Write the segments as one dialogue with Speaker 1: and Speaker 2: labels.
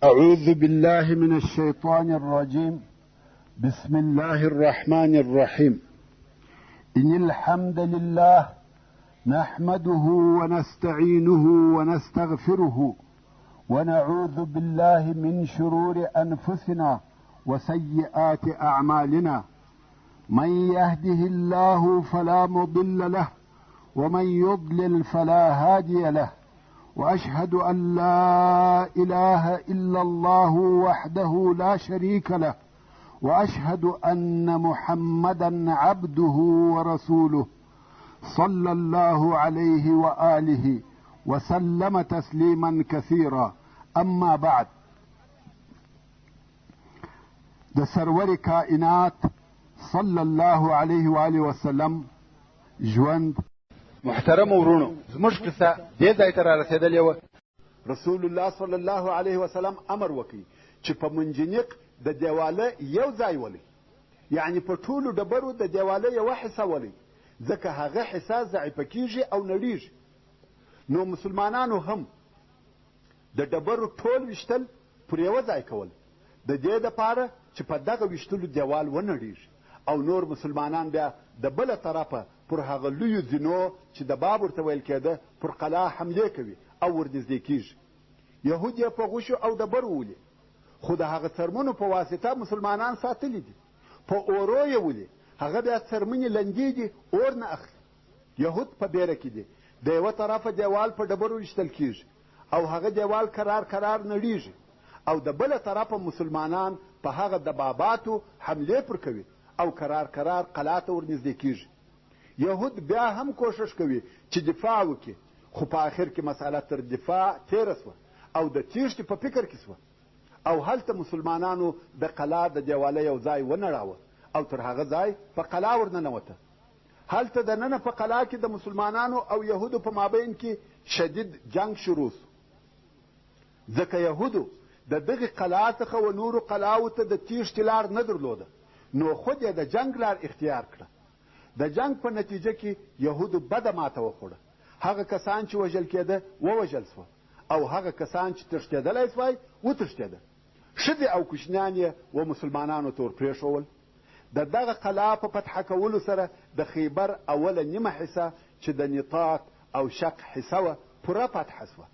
Speaker 1: أعوذ بالله من الشيطان الرجيم. بسم الله الرحمن الرحيم. إن الحمد لله نحمده ونستعينه ونستغفره ونعوذ بالله من شرور أنفسنا وسيئات أعمالنا. من يهده الله فلا مضل له ومن يضلل فلا هادي له، وأشهد أن لا إله إلا الله وحده لا شريك له، وأشهد أن محمدا عبده ورسوله صلى الله عليه وآله وسلم تسليما كثيرا. أما بعد، د سرور کائنات صلی الله علیه و آله وسلم ژوند.
Speaker 2: محترم ورونو، زموږ قصه دې ځای ته را رسېدلې وه.
Speaker 1: رسول الله صلی الله علیه وسلم امر وکړي چې په منجنیق د دیواله یو ځای ولي، یعنی په ټولو ډبرو د دیواله یوه حصه ولي، ځکه هغه حصه ضعیفه کیږي او نړیږي. نو مسلمانانو هم د ډبرو ټول ویشتل پر یوه ځای کول، د دې دپاره چې په دغه ویشتلو دیوال ونړیږي او نور مسلمانان بیا د بله طرفه پر هغه لویو زینو چې د باب ورته ویل کېده پر قلا حملې کوي او ورنږدې کیږي. یهود یې په غوښو او ډبرو ولي، خو د هغه څرمنو په واسطه مسلمانان ساتلي دي. په اورو یې ولي، هغه بیا څرمنې لنګې دي، اور نه اخلي. یهود په بیره کې دي، د یوه طرفه دیوال په ډبرو ویشتل کیږي او هغه دیوال کرار کرار نړیږي، او د بله طرفه مسلمانان په هغه دباباتو حملې پر کوي او کرار کرار قلا ته ورنږدې کیږي. یهود بیا هم کوشش کوي چې دفاع وکړي، خو په آخر کې مسئله تر دفاع تیره سوه او د تیښتې په فکر کې سوه، او هلته مسلمانانو د قلا د دیواله یو ځای ونړاوه او تر هغه ځای په قلا ورننوته. هلته دننه په قلا کې د مسلمانانو او یهودو په مابین کې شدید جنگ شروع سو، ځکه یهودو د دغې قلا څخه و نورو قلاو ته د تیښتې لار نه درلوده، نو خود یې د جنگ لار اختیار کړه. د جنگ په نتیجه کې یهودو بده ماته وخوړه. هغه کسان چې وژل کېده ووژل سوه، او هغه کسان چې تښتېدلی سوای وتښتېده. ښځې او کوچنیان یې و مسلمانانو ته ورپرېښول. د دغه قلا په فتحه کولو سره د خیبر اوله نیمه حصه چې د نطاق او شق حصه وه پوره فتحه سوه.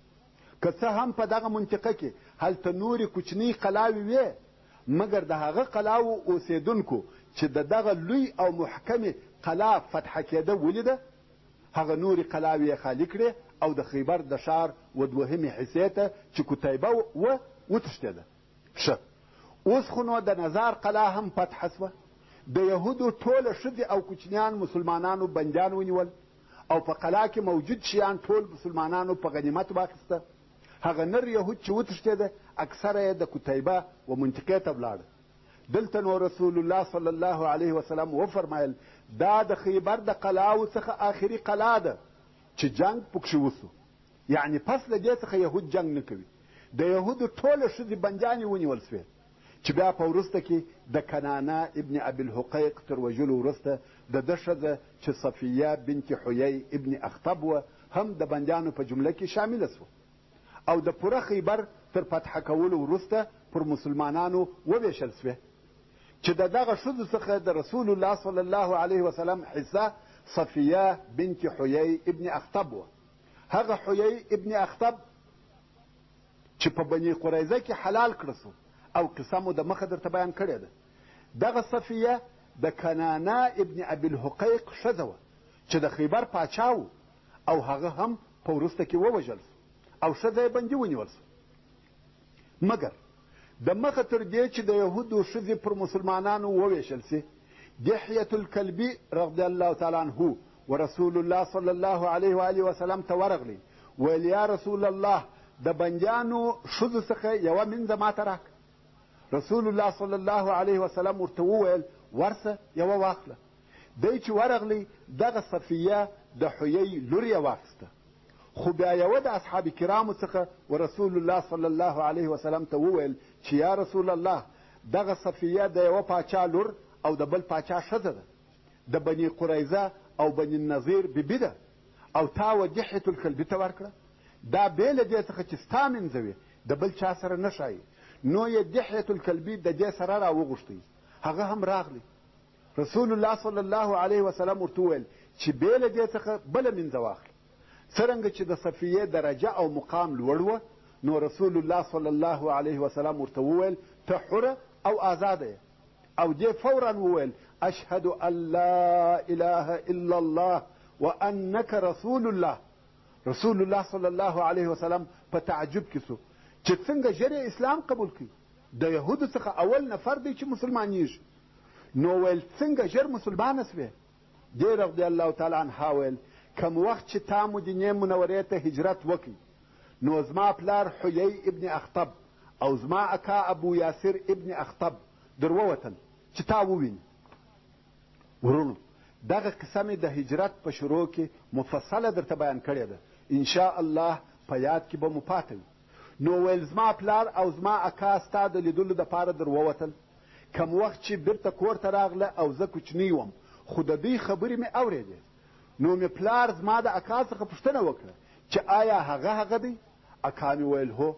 Speaker 1: که څه هم په دغه منطقه کې هلته نورې کوچنۍ قلاوې وې، مګر د هغه قلاو اوسېدونکو چې د دغه لوی او محکمې قلا فتحه کېده ولیده، هغه نورې قلاوې یې خالي کړې او د خیبر د ښار و دوهمې حصې ته چې کتیبه وه وتښتېده. ښه، اوس خو نو د نظار قلا هم فتحه سوه. د یهودو ټوله ښځې او کوچنیان مسلمانانو بندیان ونیول او په قلا کې موجود شیان ټول مسلمانانو په غنیمت واخیسته. هغه نر یهود چې وتښتېده اکثره یې د کتیبه و منطقې ته ولاړه. دلته نو رسول الله صلی الله علیه وسلم وفرمایل دا د خیبر د قلاو څخه آخري قلا ده چې جنگ پکښې وسو، یعنی پس له دې څخه یهود جنگ نه کوي. د یهودو ټوله ښځې بندیانې ونیول سوې، چې بیا په وروسته کې د کنانه ابن ابي الحقیق تر وژلو وروسته د ده ښځه چې صفیه بنت حیی ابن اخطب وه هم د بندیانو په جمله کې شامله سوه، او د پوره خیبر تر فتحه کولو وروسته پر مسلمانانو وویشل سوې، چې د دغه ښځو څخه د رسول الله صلی الله علیه وسلم حصه صفیه بنت حیی ابن اخطب وه. هغه حیی ابن اخطب چې په بني قریظه کې حلال کړه سو، او قصه مو د مخه درته بیان کړې ده. دغه صفیه د کنانه ابن ابي الحقیق ښځه وه چې د خیبر پاچا و، او هغه هم په وروسته کې ووژل سو او ښځه یې بندي ونیول سو. مګر د مخه تر دې چې د یهودو ښځې پر مسلمانانو وویشل سي، دحیة الکلبي رضی الله تعالی عنه و رسول الله صلی الله علیه و آله وسلم ته ورغلی، ویل یا رسول الله د بندیانو ښځو څخه یوه منځه ماته راکړه. رسول الله صلی الله علیه وسلم ورته وویل ورسه یوه واخله. دی چې ورغلی دغه صفیه د حیی لور یې واخیسته، خو بیا یوه د اصحاب کرامو څخه و رسول الله صلی الله علیه وسلم ته وویل چې یا رسول الله دغه صفیه د یوه پاچا لور او د بل پاچا ښځه ده، د بني قریظه او بني النظیر بیبي ده، او تا و دحیة الکلبي ته ورکړه. دا بې له دې څخه چې ستا منځه وي د بل چا سره نه ښایي، نو یې دحیة الکلبي د دې سره راوغوښتی، هغه هم راغلی. رسول الله صلی الله علیه وسلم ورته وویل چې بې له دې څخه بله منځه واخله. څرنګه چې د صفیې درجه او مقام لوړ وه، نو رسول الله صلی الله علیه وسلم ورته وویل ته حره او آزاده یې. او دې فورا وویل اشهد ان لا اله الا الله وانک رسول الله. رسول الله صلی الله علیه وسلم په تعجب کې سو چې څنګه ژر اسلام قبول کړي، د یهودو څخه اول نفر دی چې مسلمانېږي. نو ویل څنګه ژر مسلمانه سوې؟ دې رضی الله تعالی عنها ویل کم وخت چې تا مدینې منورې ته هجرت وکړي، نو زما پلار حیی ابن اخطب او زما اکا ابو یاسر ابن اخطب در ووتل چې تا وویني. ورونو دغه قصه مې د هجرت په شروع کې مفصله درته بیان کړې ده، انشاء الله په یاد کې به مو پاته وي. نو ویل زما پلار او زما اکا ستا د لیدلو دپاره در ووتل. کم وخت چې بیرته کور ته راغله او زه کوچنی وم، خو د دوی خبرې مې اورېدې. نو مې پلار زما د اکا څخه پوښتنه وکړه چې آیا هغه دی؟ اکا مې ویل هو.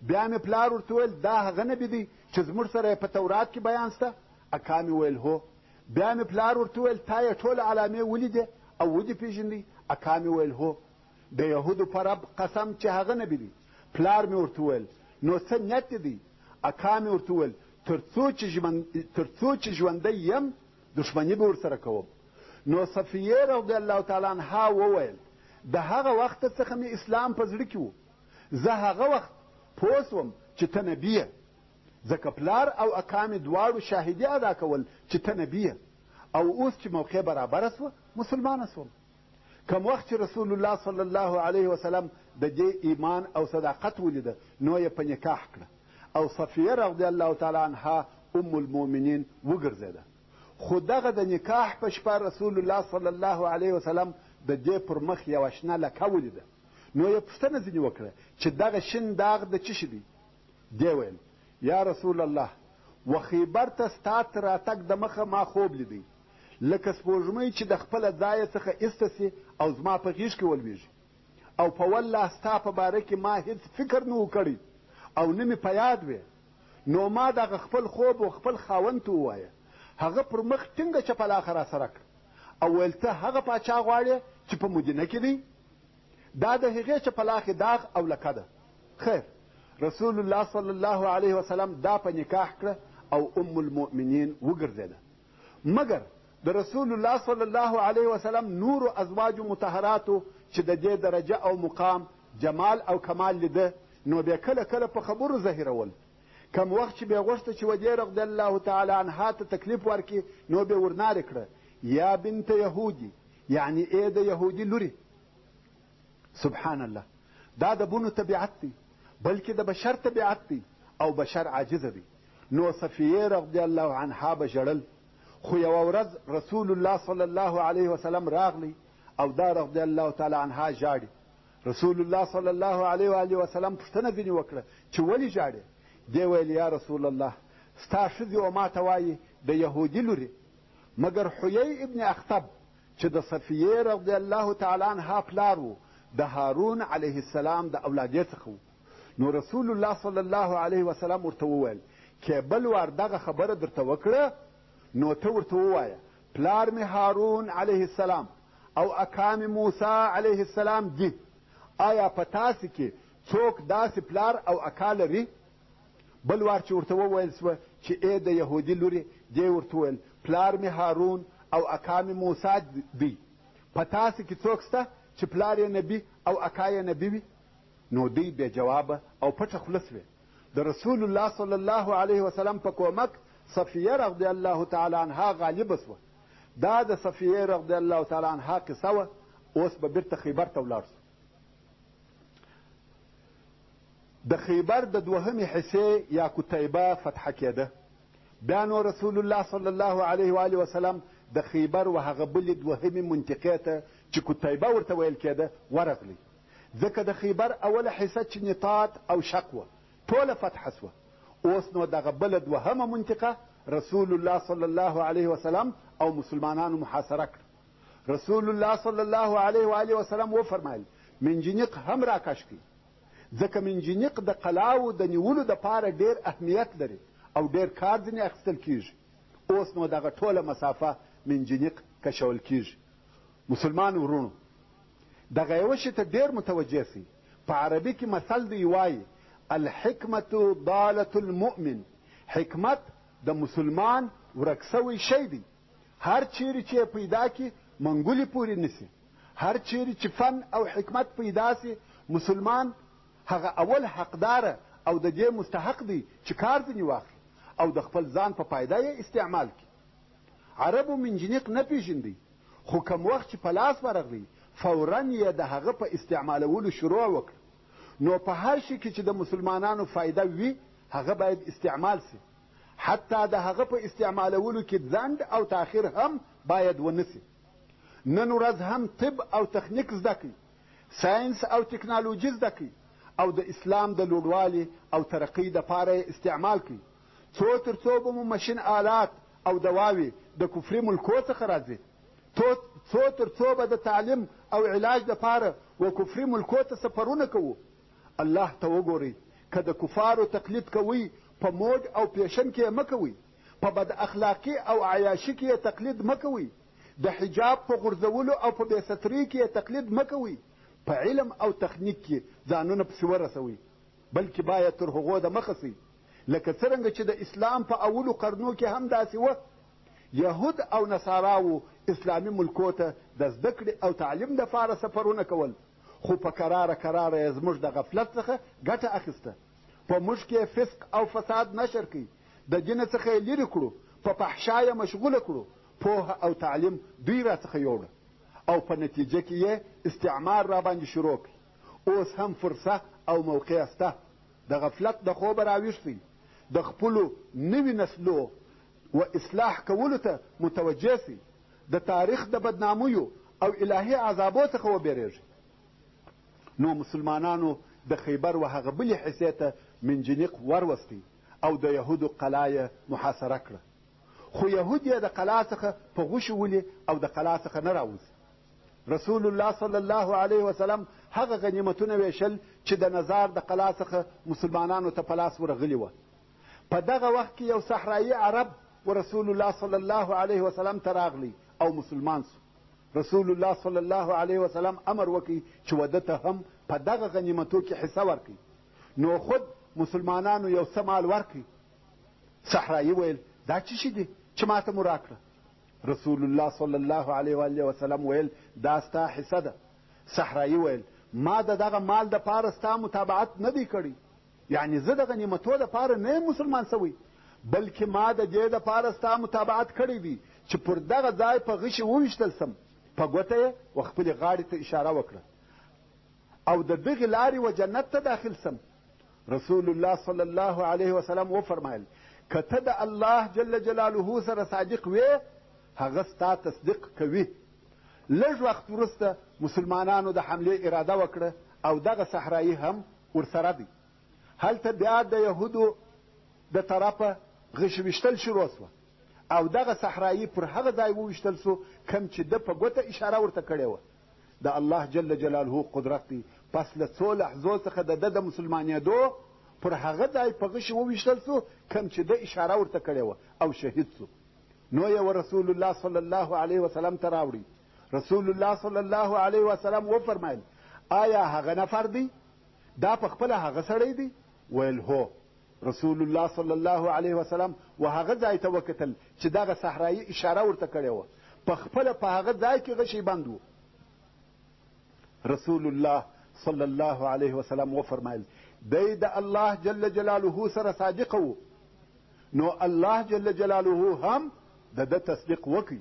Speaker 1: بیا مې پلار ورته ویل دا هغه نبي دی چې زموږ سره په تورات کې بیان شته؟ اکا مې ویل هو. بیا مې پلار ورته ویل تا یې ټولې علامې ولیدې او ودې پېژندې؟ اکا مې ویل هو. د یهودو په رب قسم چې هغه نبي دی. پلار مې ورته ویل نو څه نیت دی؟ اکا مې ورته ویل تر څو چې ژوندی یم دښمني به ورسره کوم. نو صفیې رضی الله تعالی عنها وویل د هغه وخت څخه مې اسلام په زړه کې و. زه هغه وخت پوه سوم چې ته نبي یې، ځکه پلار او اکا مې دواړو شاهدي ادا کول چې ته نبي یې. او اوس چې موقع برابره سوه مسلمانه سوم. کم وخت چې رسول الله صلی الله علیه وسلم د دې ایمان او صداقت ولیده، نو یې په نکاح کړه او صفیه رضی الله تعالی عنها ام المؤمنین وګرځېده. خو دغه د نکاح په شپه رسول الله صلی الله علیه وسلم د دې پر مخ یوه شنه لکه ولیده. نو یې پوښتنه ځینې وکړه چې دغه شین داغ د څه شي دی؟ دې ویل یا رسول الله و خیبر ته ستا تر راتګ د مخه ما خوب لیدی لکه سپوږمۍ چې د خپله ځایه څخه ایسته سي او زما په غېږ کې ولویږي. او په والله ستا په باره کې ما هېڅ فکر نه و کړی او نه مې په یاد وې. نو ما دغه خپل خوب و خپل خاوند ته ووایه. هغه پر مخ ټینګه چپلاخه راسره کړه او ویل ته هغه پاچا غواړې چې په مدینه کې دی؟ دا د هغې چپلاخې داغ او لکه ده. خیر رسول الله صلی الله علیه وسلم دا په نکاح کړه او ام المؤمنین وګرځېده. مګر د رسول الله صلی الله علیه وسلم نورو ازواجو مطهراتو چې د دې درجه او مقام جمال او کمال لیده، نو بیا کله کله په خبرو ظاهرول. کم وخت چې بیا غوښته چې ودې رضی الله تعالی عنها ته تکلیف ورکړي، نو بیا ورنارې کړه یا بنت یهودي، یعنی ای د یهودي لورې. سبحان الله، دا د بونو طبیعت دی، بلکې د بشر طبیعت دی او بشر عاجزه دی. نو صفیه رضی الله عنها به ژړل. خو یوه ورځ رسول الله صلی الله علیه وسلم راغلی او دا رضی الله تعالی عنها ژاړي. رسول الله صلی الله علیه و آله وسلم پوښتنه ځینې وکړه چې ولې ژاړې؟ دی ویل یا رسول الله ستا ښځې او ما ته وایي د یهودي لورې. مګر حیی ابن اخطب چې د صفیې رضی الله تعالی عنها پلار و، د هارون علیه السلام د اولادې څخه و. نو رسول الله صلی الله علیه وسلم ورته وویل که بل وار دغه خبره درته وکړه، نو ته ورته ووایه پلار مې هارون علیه السلام او اکا مې موسی علیه السلام دي. آیا په تاسې کې څوک داسې پلار او اکا لري؟ بل وار چې ورته وویل سوه چې ای د یهودي لورې، دی ورته وویل پلار مې هارون او اکا مې موسی دی. په تاسې کې څوک شته چې پلار یې نبي او اکا یې نبي وي؟ نو دوی بې جوابه او پټه خوله سوې. د رسول الله صلی الله علیه وسلم په کومک صفیه رضی الله تعالی عنها غالبه سوه. دا د صفیه رضی الله تعالی عنها قصه وه. اوس به بیرته خیبر ته ولاړ سو. د خیبر د دوهمې حصې یا کتیبه فتحه کېده. بیا نو رسول الله صلی الله علیه و آله وسلم د خیبر و هغه بلې دوهمې منطقې ته چې کتیبه ورته ویل کېده ورغلی. ځکه د خیبر اوله حصه چې نطاط او شق وه ټوله فتحه سوه. اوس نو دغه بله دوهمه منطقه رسول الله صلی الله علیه وسلم او مسلمانانو محاصره کړه. رسول الله صلی الله علیه و آله وسلم وفرمایل منجنیق هم راکش کړي. ځکه منجنیق د قلاو د نیولو دپاره ډېر اهمیت لري او ډېر کار ځینې اخیستل کېږي. اوس نو دغه ټوله مسافه منجنیق کشول کېږي. مسلمان ورونو، دغه یوه شي ته ډېر متوجه سئ. په عربي کې مثل دی وایي الحکمة ضالة المؤمن. حکمت د مسلمان ورک سوی شی دی. هر چیرې چې پیدا کړي منګولې پورې نیسي. هر چیرې چې فن او حکمت پیدا سي مسلمان هغه اول حقداره او د دې مستحق دی چې کار ځینې واخلي او د خپل ځان په فایده یې استعمال کړي. عربو منجنیق نه پیژندی، خو کم وخت چې په لاس ورغلی فورا یې د هغه په استعمالولو شروع وکړه. نو په هر شي کې چې د مسلمانانو فایده وي هغه باید استعمال سي. حتی د هغه په استعمالولو کې ځنډ او تاخیر هم باید ونسي. نن ورځ هم طب او تخنیک زده کوي، ساینس او تکنالوژي زده کوي او د اسلام د لوړوالي او ترقۍ دپاره یې استعمال کوي. څو تر څو به مو مشین آلات او دواوې د کفري ملکو څخه راځي. څو تر څو به د تعلیم او علاج دپاره و کفري ملکو ته سفرونه کوو. الله ته وګورئ، که د کفارو تقلید کوئ په موډ او پیشن کې یې مه کوئ. په بد اخلاقي او عیاشي کې یې تقلید مه کوئ. د حجاب په غورځولو او په بېسترۍ کې یې تقلید مه کوئ. په علم او تخنیک کې ځانونه پسې ورسوئ، بلکې باید تر هغو د مخه سئ. لکه څرنګه چې د اسلام په اولو قرنو کې هم داسې وه. یهود او نصاراو اسلامي ملکو ته د زده کړې او تعلیم دپاره سفرونه کول، خو په کراره یې زموږ د غفلت څخه ګټه اخیسته. په موږ کې فسق او فساد نشر کړي، د دین څخه یې لرې کړو، په فحشا یې مشغوله کړو. پوهه او تعلیم دوی راڅخه یوړه او په نتیجه کې یې استعمار راباندې شروع کړي. اوس هم فرصه او موقع سته. د غفلت د خوبه راویښ سئ، د خپلو نوي نسلو و اصلاح کولو ته متوجه سئ. د تاریخ د بدنامیو او الهي عذابو څخه وبېرېږئ. نو مسلمانانو د خیبر و هغه بلې حصې ته منجنیق وروستی او د یهودو قلا یې محاصره کړه. خو یهود یې د قلا څخه په غوښې ولي او د قلا څخه نه راوځي. رسول الله صلی الله علیه وسلم هغه غنیمتونه ویشل چې د نظار د قلا څخه مسلمانانو ته په لاس ورغلي وه. په دغه وخت کې یو صحرایي عرب و رسول الله صلی الله علیه وسلم ته راغلی او مسلمان سو. رسول الله صلی الله علیه وسلم امر وکړي چې وده ته هم په دغه غنیمتو کې حصه ورکړي. نو خود مسلمانانو یو څه مال ورکړي. صحرایي ویل دا څه شي دی چې ماته مو راکړه؟ رسول الله صلی الله علیه وسلم ویل دا ستا حصه ده. صحرایي ویل ما د دغه مال دپاره ستا متابعت نه دی کړی، یعنی زه د غنیمتو دپاره نه یم مسلمان سوی، بلکې ما د دې دپاره ستا متابعت کړی دی چې پر دغه ځای په غشي وویشتل سم. په ګوته یې و خپلې غاړې ته اشاره وکړه او د دغې لارې و جنت ته داخل سم. رسول الله صلی الله علیه وسلم وفرمایل که ته د الله جل جلاله سره صادق وې هغه ستا تصدیق کوي. لږ وخت وروسته مسلمانانو د حملې اراده وکړه او دغه صحرایي هم ورسره دی. هلته بیا د یهودو د طرفه غش ویشتل شروع سوه او دغه صحرایي پر هغه ځای وویشتل سو کم چې ده په ګوته اشاره ورته کړې وه. د الله جل جلاله قدرت دی. پس له څو لحظو څخه د ده د مسلمانېدو پر هغه ځای په غشي وویشتل سو کم چې ده اشاره ورته کړې وه او شهید سو. نو یې رسول الله صلی الله علیه وسلم ته راوړي. رسول الله صلی الله علیه وسلم وفرمایل آیا هغه نفر دی؟ دا په خپله هغه سړی دی؟ ویل هو. رسول الله صلی الله علیه وسلم و هغه ځای ته وکتل چې دغه صحرایي اشاره ورته کړې وه. په خپله په هغه ځای کې غشی بند و. رسول الله صلی الله علیه وسلم وفرمایل دی د الله جل جلاله سره صادق و. نو الله جل جلاله هم د ده تصدیق وکړي.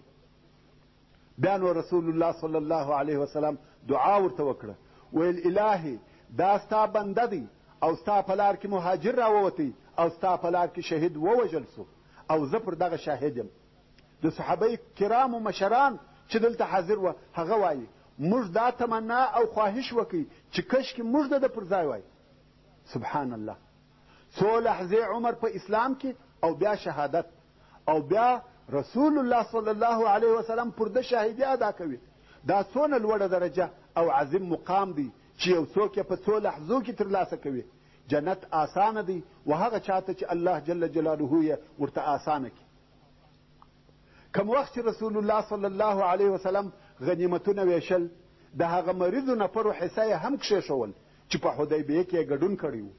Speaker 1: بیا نو رسول الله صلی الله علیه وسلم دعا ورته وکړه. ویل الهي دا ستا بنده دی او ستا په لار کې مهاجر راووتی او ستا په لار کې شهید ووژل سو او زه پر دغه شاهد یم. د صحابه کرامو مشران چې دلته حاضر وه هغه وایي موږ دا تمنا او خواهش وکړي چې کشکې موږ د ده پر ځای وای. سبحان الله. څو لحظې عمر په اسلام کې او بیا شهادت او بیا رسول الله صلی الله علیه وسلم پر ده شاهدي ادا کوي. دا څونه لوړه درجه او عظیم مقام دی چې یو څوک یې په څو لحظو کې ترلاسه کوي جنت آسانه دی و هغه چاته چې الله جل جلاله یې ورته آسانه کړي. کم وخت چې رسول الله صلی الله علیه وسلم غنیمتونه ویشل د هغه مریضو نفرو حصه یې هم کښېښول چې په حدیبیه کې یې ګډون کړی و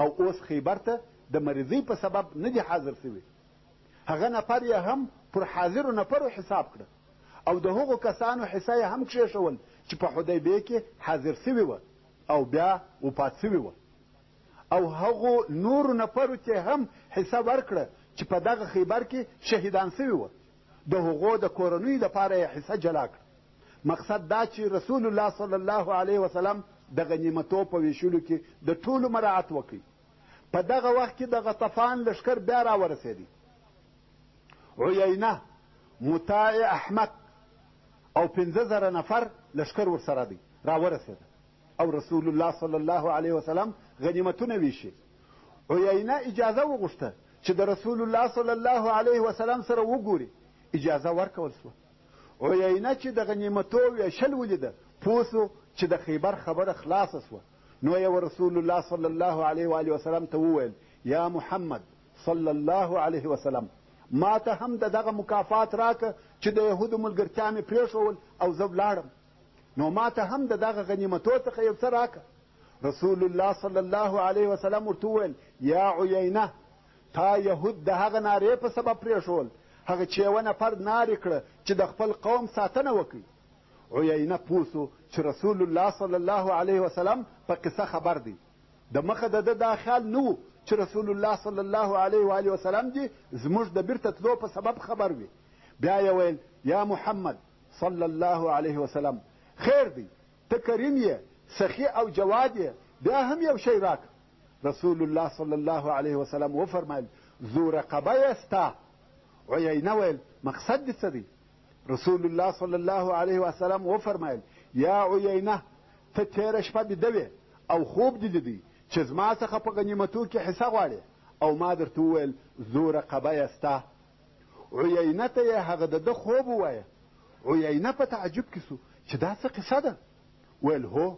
Speaker 1: او اوس خیبر ته د مریضۍ په سبب نه دي حاضر سوي. هغه نفر یې هم پر حاضرو نفرو حساب کړه او د هغو کسانو حصه یې هم کښېښول چې په حدیبیه کې حاضر سوي وه او بیا وفات سوي وه او هغو نورو نفرو چې هم حصه ورکړه چې په دغه خیبر کې شهیدان سوي وه د هغو د کورنیو دپاره یې حصه جلا کړه. مقصد دا چې رسول الله صلی الله علیه وسلم د غنیمتو په ویشلو کې د ټولو مراعات وکړي. په دغه وخت کې د غطفان لښکر بیا راورسېدی. عیینه، مطاع احمد او 15,000 نفر لښکر ورسره دی راورسېده او رسول الله صلی الله علیه وسلم غنیمتونه ویشي. عیینه اجازه وغوښته چې د رسول الله صلی الله علیه وسلم سره وګوري. اجازه ورکول سوه. عیینه چې د غنیمتو ویشل ولیده پوه سو چې د خیبر خبره خلاصه سوه. نو یې رسول الله صلی الله علیه و آله وسلم ته وویل یا محمد صلی الله علیه وسلم ما ته هم د دغه مکافات راکه چې د یهودو ملګرتیا مې پرېښول او زه ولاړم. نو ما ته هم د دغه غنیمتو څخه یو څه راکه. رسول الله صلی الله علیه وسلم ورته وویل یا عیینه تا یهود د هغه نارې په سبب پرېښول هغه چې یوه نفر نارې کړه چې د خپل قوم ساتنه وکړي. عیینه پوه سو چې رسول الله صلی الله علیه وسلم په قصه خبر دی. د مخه د ده دا خیال نه و چې رسول الله صلی الله علیه و آله وسلم دې زموږ د بیرته تلو په سبب خبر وي. بیا یې ویل یا محمد صلی الله علیه وسلم خیر دی ته کریم یې سخي او جواد یې بیا هم یو شی راکړه. رسول الله صلی الله علیه وسلم وفرمایل ذو رقبه یې ستا. عیینه ویل مقصد دې څه دی؟ رسول الله صلی الله علیه وسلم وفرمایل یا عیینه ته تېره شپه بیده وې او خوب دې لیدی چې زما څخه په غنیمتو کې حصه غواړې او ما درته وویل ذو رقبه یې ستا. عیینه ته یې هغه د ده خوب ووایه. عیینه په تعجب کې سو چې دا څه قصه ده؟ ویل هو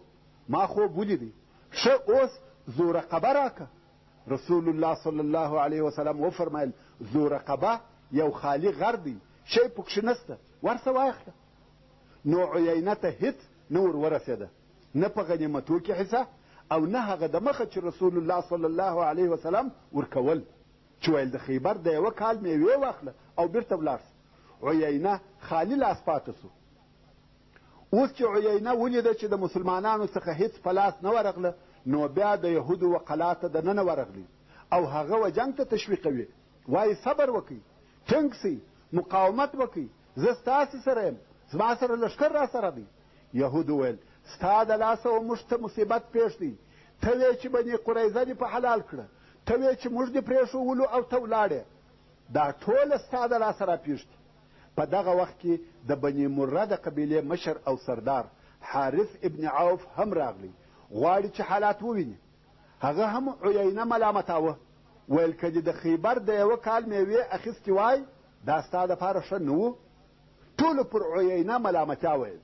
Speaker 1: ما خوب ولیدی. ښه اوس ذو رقبه راکه. رسول الله صلی الله علیه وسلم وفرمایل ذو رقبه یو خالی غر دی شی پکښې نسته ورسه واخله. نو عیینه ته هېڅ نه ورورسېده نه په غنیمتو کې حصه او نه هغه د مخه چې رسول الله صلی الله علیه وسلم ورکول چې ویل د خیبر د یوه کال میوې واخله او بیرته ولاړ سه. عیینه خالي لاس پاته سو. اوس چې عیینه ولیده چې د مسلمانانو څخه هېڅ په لاس نه ورغله نو بیا د یهودو وقلا ته دننه ورغلی او هغه و جنګ ته تشویقوي. وایي صبر وکئ، ټینګ سئ، مقاومت وکئ، زه ستاسې سره یم، زما سره لښکر را سره دی. یهودو ویل ستا د لاسه و موږ ته مصیبت پېښ دی. ته وې چې بني قریظه دې په حلال کړه، ته وې چې موږ دې پرېښولو او ته ولاړې. دا ټوله ستا د لاسه را پېښ دي. په دغه وخت کې د بني مره د قبیلې مشر او سردار حارث ابن عوف هم راغلی غواړي چې حالات وویني. هغه هم عیینه ملامتاوه. ویل که دې د خیبر د یوه کال میوې اخیستې وای دا ستا دپاره ښه نه و. ټولو پر عیینه ملامتیا ویل.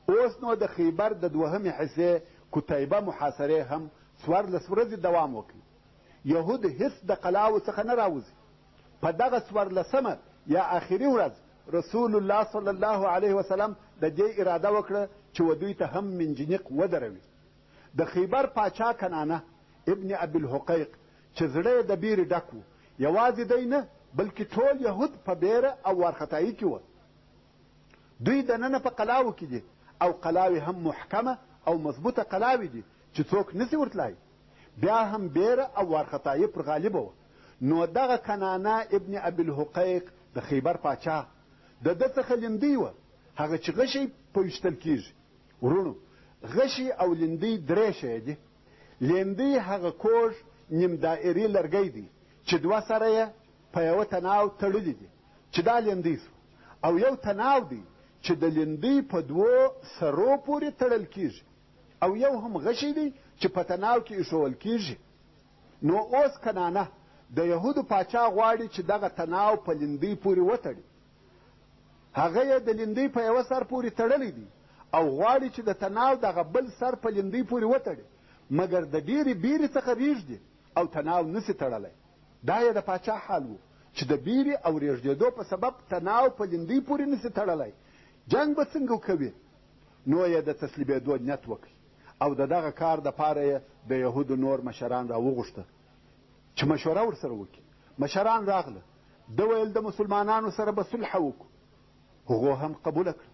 Speaker 1: اوس نو د خیبر د دوهمې حصې کتیبه محاصرې هم 14 ورځې دوام وکړي. یهود هېڅ د قلاو څخه نه راوځي. په دغه 14مه یا آخري ورځ رسول الله صلی الله علیه وسلم د دې اراده وکړه چې و دوی ته هم منجنیق ودروي. د خیبر پاچا کنانه ابن ابي الحقیق چې زړه د بیرې ډک و یوازې دی نه بلکې ټول یهود په بیره او وارخطایي کې وه. دوی دننه په قلاو کې دي او قلاوې هم محکمه او مضبوطه قلاوې دي چې څوک نسي ورتلای. بیا هم بیره او وارخطایي پر غالبه وه. نو دغه کنانه ابن ابي الحقیق د خیبر پاچا د ده څخه لیندۍ وه هغه چې غشی په ویشتل کېږي. ورونو غشي او لیندۍ درې شی دي. لیندۍ هغه کوږ نیم دایري لرګی دی چې دوه سره یې په یوه تناو تړلي دي چې دا لیندۍ سو. او یو تناو دی چې د لیندۍ په دوو سرو پورې تړل کېږي او یو هم غشی دی چې په تناو کې ایښول کېږي. نو اوس کنانه د یهودو پاچا غواړي چې دغه تناو په لیندۍ پورې وتړي. هغه یې د لیندۍ په یوه سر پورې تړلی دی او غواړي چې د تناو دغه بل سر په لیندۍ پورې وتړي، مګر د ډېرې بیرې څخه رېږدي او تناو نسي تړلی. دا یې د پاچا حال و چې د بیرې او رېږدېدو په سبب تناو په لیندۍ پورې نسي تړلی، جنګ به څنګه کوي؟ نو یې د تسلیمېدو نیت وکړي او د دغه کار دپاره یې د یهودو نور مشران راوغوښته چې مشوره ورسره وکړي. مشران راغله، ده ویل د مسلمانانو سره به صلح وکړو، هغو هم قبوله کړه.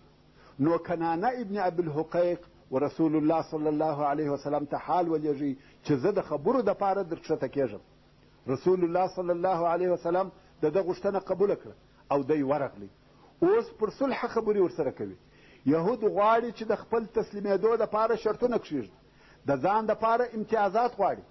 Speaker 1: نو کنانه ابن ابوالحقیق و رسول الله صلی الله علیه وسلم ته حال ولېږي چې زه د خبرو دپاره درکښته کېږم. رسول الله صلی الله علیه وسلم د ده غوښتنه قبوله کړه او دی ورغلی. اوس پر صلح خبرې ورسره کوي. یهود غواړي چې د خپل تسلیمېدو دپاره شرطونه کښېږدي، د ځان دپاره امتیازات غواړي.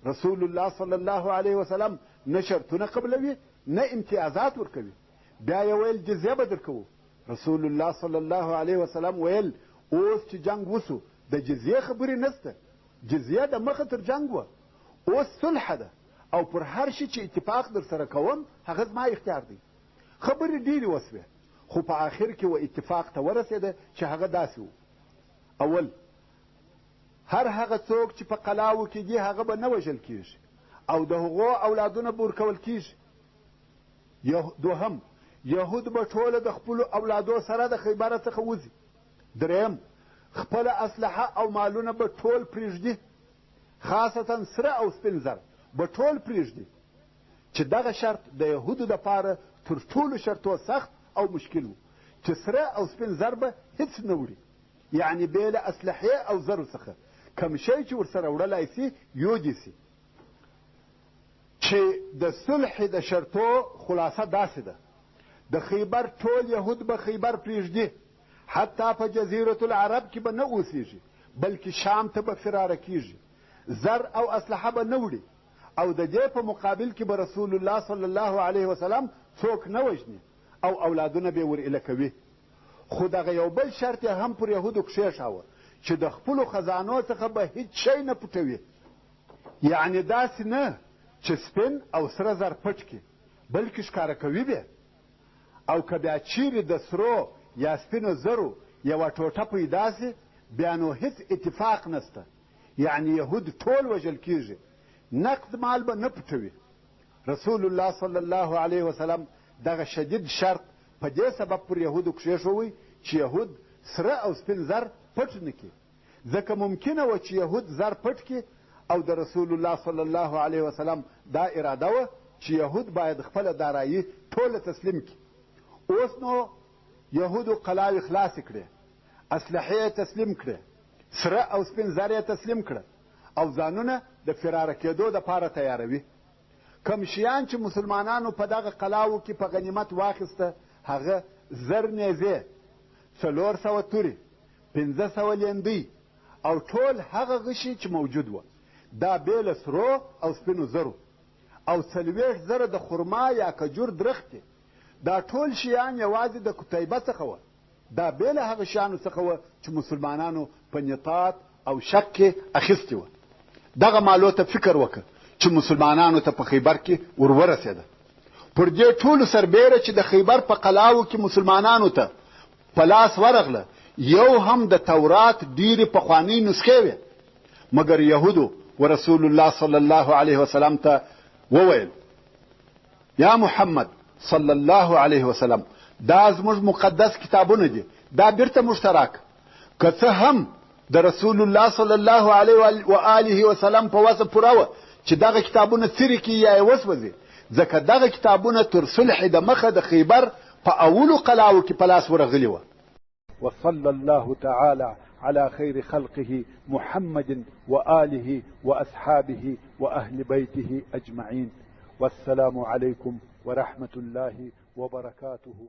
Speaker 1: رسول الله صلی الله علیه وسلم نه شرطونه قبلوي نه امتیازات ورکوي. بیا یې ویل جزیه به درکوو. رسول الله صلی الله علیه وسلم ویل اوس چې جنگ وسو د جزیې خبرې نسته، جزیه د مخه تر جنگ وه، اوس صلح ده او پر هر شي چې اتفاق در سره کوم هغه زما اختیار دی. خبرې ډېرې وسوې خو په آخر کې و اتفاق ته ورسېده چې هغه داسې و. اول، هر هغه څوک چې په قلاوو کې دي هغه به نه وژل کېږي او د هغو اولادونه به ورکول کېږي. دوهم، یهود به ټوله د خپلو اولادو سره د خیبره څخه وځي. دریم، خپله اسلحه او مالونه به ټول پرېږدي، خاصتا سره او سپین زر به ټول پرېږدي، چې دغه شرط د یهودو دپاره تر ټولو شرطو سخت او مشکل و چې سره او سپین زر به هېڅ نه وړي، یعنې بې له اسلحې او زرو څخه کوم شی چې ورسره وړلی سي یودي سي. چې د صلح د شرطو خلاصه داسې ده: د خیبر ټول یهود به خیبر پرېږدي، حتی په جزیرة العرب کې به نه اوسېږي بلکې شام ته به فراره کېږي، زر او اسلحه به نه وړي او د دې په مقابل کې به رسول الله صلی الله علیه وسلم څوک نه وژني او اولادونه به ور ایله کوي. خو دغه یو بل شرط یې هم پر یهودو کښېښاوه چې د خپلو خزانو څخه به هیڅ شی نه پټوي، یعنې داسې نه چې سپین او سره زر پټ کړي بلکې ښکاره کوي به. او که بیا چیرې د سرو یا سپینو زرو یوه ټوټه پیدا سي بیا نو هیڅ اتفاق نسته، یعنې یهود ټول وژل کېږي، نقد مال به نه پټوي. رسول الله صلی الله علیه وسلم دغه شدید شرط په دې سبب پر یهودو کښېښوی چې یهود سره او سپین زر پټ نه کړي، ځکه ممکنه وه چې یهود زر پټ کړي او د رسول الله صلی الله علیه وسلم دا اراده وه چې یهود باید خپله دارایي ټوله تسلیم کړي. اوس نو یهودو قلاوې خلاصې کړې، اسلحې یې تسلیم کړې، سره او سپین زر یې تسلیم کړه او ځانونه د فراره کېدو دپاره تیاروي. کوم شیان چې مسلمانانو په دغه قلاوو کې په غنیمت واخیسته هغه زر نیزې، 400 تورې، 500 لیندۍ او ټول هغه غشي چې موجود وه، دا بې له سرو او سپینو زرو او 40 زره د خرما یا کجور درختې. دا ټول شیان یوازې د کتیبه څخه وه، دا بې له هغه شیانو څخه وه چې مسلمانانو په نطاط او شک کې اخیستې وه. دغه مالو ته فکر وکړه چې مسلمانانو ته په خیبر کې ورورسېده. پر دې ټولو سربیره چې د خیبر په قلاو کې مسلمانانو ته په لاس ورغله یو هم د تورات ډېرې پخوانۍ نسخې وې، مګر یهودو و رسول الله صلی الله علیه وسلم ته وویل: یا محمد صلی الله علیه وسلم، دا زموږ مقدس کتابونه دي، دا بیرته موږ ته راکړه. که څه هم د رسول الله صلی الله علیه و آله وسلم په وسه پوره وه چې دغه کتابونه څیرې کړي یا یې وسوځي، ځکه دغه کتابونه تر صلح د مخه د خیبر په اولو قلاو کې په لاس ورغلي وه.
Speaker 3: وصلى الله تعالى على خير خلقه محمد وآله وأصحابه وأهل بيته أجمعين. والسلام عليكم ورحمة الله وبركاته.